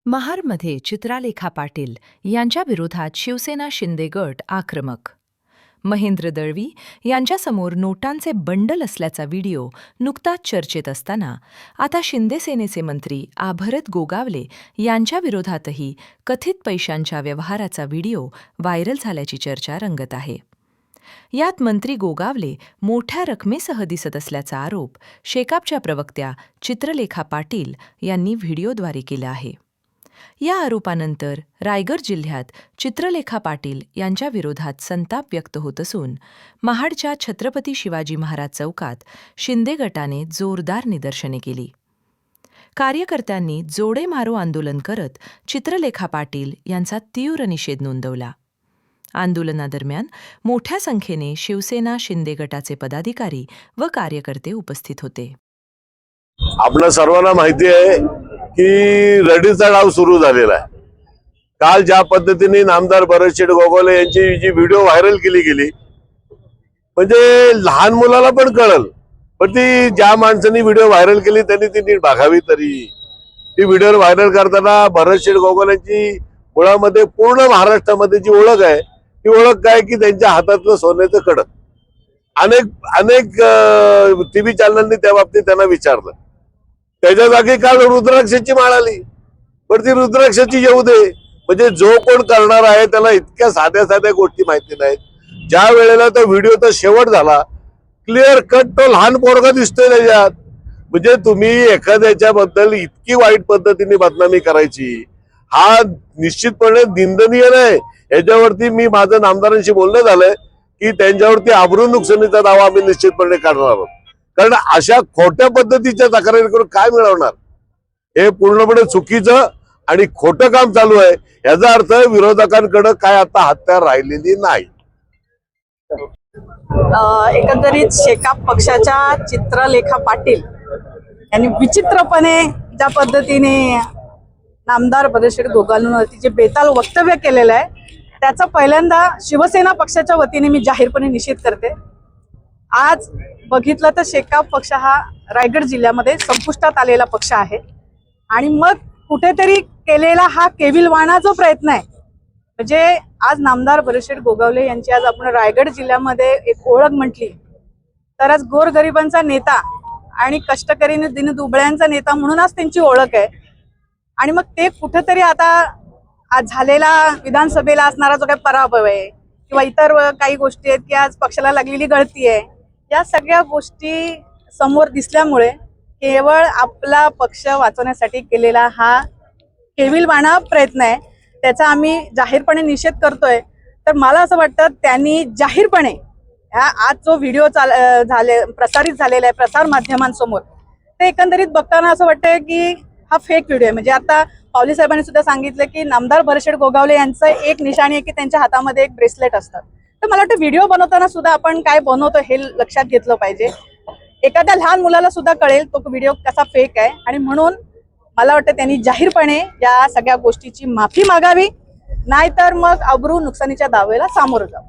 महाडमध्ये चित्रलेखा पाटील यांच्या विरोधात शिवसेना शिंदे गट आक्रमक. महेंद्र दळवी यांच्यासमोर नोटांचे बंडल असल्याचा व्हिडिओ नुकताच चर्चेत असताना आता शिंदे सेनेचे मंत्री भरत गोगावले यांच्या विरोधातही कथित पैशांच्या व्यवहाराचा व्हिडिओ व्हायरल झाल्याची चर्चा रंगत आहे. यात मंत्री गोगावले मोठ्या रकमेसह दिसत असल्याचा आरोप शेकापच्या प्रवक्त्या चित्रलेखा पाटील यांनी व्हिडिओद्वारे केला आहे. या आरोपानंतर रायगड जिल्ह्यात चित्रलेखा पाटील यांच्या विरोधात संताप व्यक्त होत असून महाडच्या छत्रपती शिवाजी महाराज चौकात शिंदे गटाने जोरदार निदर्शने केली. कार्यकर्त्यांनी जोडे मारो आंदोलन करत चित्रलेखा पाटील यांचा तीव्र निषेध नोंदवला. आंदोलनादरम्यान मोठ्या संख्येने शिवसेना शिंदे गटाचे पदाधिकारी व कार्यकर्ते उपस्थित होते. आपल्या सर्वांना माहिती आहे की रडीचा डाव सुरू झालेला आहे. काल ज्या पद्धतीने नामदार भरत गोगावले यांची जी व्हिडिओ व्हायरल केली गेली, म्हणजे लहान मुलाला पण कळल, पण ती ज्या माणसांनी व्हिडिओ व्हायरल केली त्यांनी ती नीट बघावी. तरी ती व्हिडिओ व्हायरल करताना भरत गोगावलेंची मुळामध्ये पूर्ण महाराष्ट्रामध्ये जी ओळख आहे ती ओळख काय की त्यांच्या हातातलं सोन्याचं कडक. अनेक टीव्ही चॅनलनी त्या बाबतीत त्यांना विचारलं. त्याच्या जागी काल रुद्राक्षाची माळ आली, पण ती रुद्राक्षाची येऊ दे. म्हणजे जो कोण करणार आहे त्याला इतक्या साध्या साध्या गोष्टी माहिती नाहीत. ज्या वेळेला तो व्हिडिओचा शेवट झाला, क्लिअर कट तो लहान पोरगा दिसतोय त्याच्यात. म्हणजे तुम्ही एखाद्याच्या बद्दल इतकी वाईट पद्धतीने बदनामी करायची, हा निश्चितपणे निंदनीय नाही. याच्यावरती मी माझं नामदारांशी बोलणं झालंय की त्यांच्यावरती आबरू नुकसानीचा दावा आम्ही निश्चितपणे काढणार आहोत. कारण अशा खोट्या पद्धतीच्या तक्रारी करून काय मिळवणार? हे पूर्णपणे चुकीचं आणि खोटं काम चालू आहे. याचा अर्थ विरोधकांकडे काय आता हत्यार राहिलेली नाही. एकंदरीत शेकाप पक्षाच्या चित्रलेखा पाटील यांनी विचित्रपणे ज्या पद्धतीने नामदार भरत गोगावलेंवरती जे बेताल वक्तव्य केलेलं आहे त्याचा पहिल्यांदा शिवसेना पक्षाच्या वतीने मी जाहीरपणे निषेध करते. आज बघितलं तर शेकाप पक्ष हा रायगड जिल्ह्यामध्ये संपुष्टात आलेला पक्ष आहे आणि मग कुठेतरी केलेला हा केविलवाणा जो प्रयत्न आहे, म्हणजे आज नामदार भरत गोगावले यांची आज आपण रायगड जिल्ह्यामध्ये एक ओळख म्हटली तर आज गोरगरिबांचा नेता आणि कष्टकरी दिनदुबळ्यांचा नेता म्हणून आज त्यांची ओळख आहे. आणि मग ते कुठेतरी आता आज झालेला विधानसभेला असणारा जो काही पराभव आहे किंवा इतर काही गोष्टी आहेत की आज पक्षाला लागलेली गळती आहे, या सगळ्या गोष्टी समोर दिसल्यामुळे केवळ आपला पक्ष वाचवण्यासाठी केलेला हा केविलवाणा प्रयत्न आहे, त्याचा आम्ही जाहीरपणे निषेध करतोय. तर मला असं वाटतं त्यांनी जाहीरपणे आज जो व्हिडिओ प्रसारित झालेला आहे प्रसार माध्यमांसमोर, ते एकंदरीत बघताना असं वाटतंय की हा फेक व्हिडिओ आहे. म्हणजे आता पावली साहेबांनी सुद्धा सांगितलं की नामदार भरत गोगावले यांचं एक निशाणी आहे की त्यांच्या हातामध्ये एक ब्रेसलेट असतात. तर मला वाटतं व्हिडिओ बनवताना सुद्धा आपण काय बनवतो हे लक्षात घेतलं पाहिजे. एखाद्या लहान मुलाला सुद्धा कळेल तो व्हिडिओ कसा फेक आहे. आणि म्हणून मला वाटतं त्यांनी जाहीरपणे या सगळ्या गोष्टीची माफी मागावी, नाहीतर मग अब्रू नुकसानीच्या दावेला सामोरं जावं.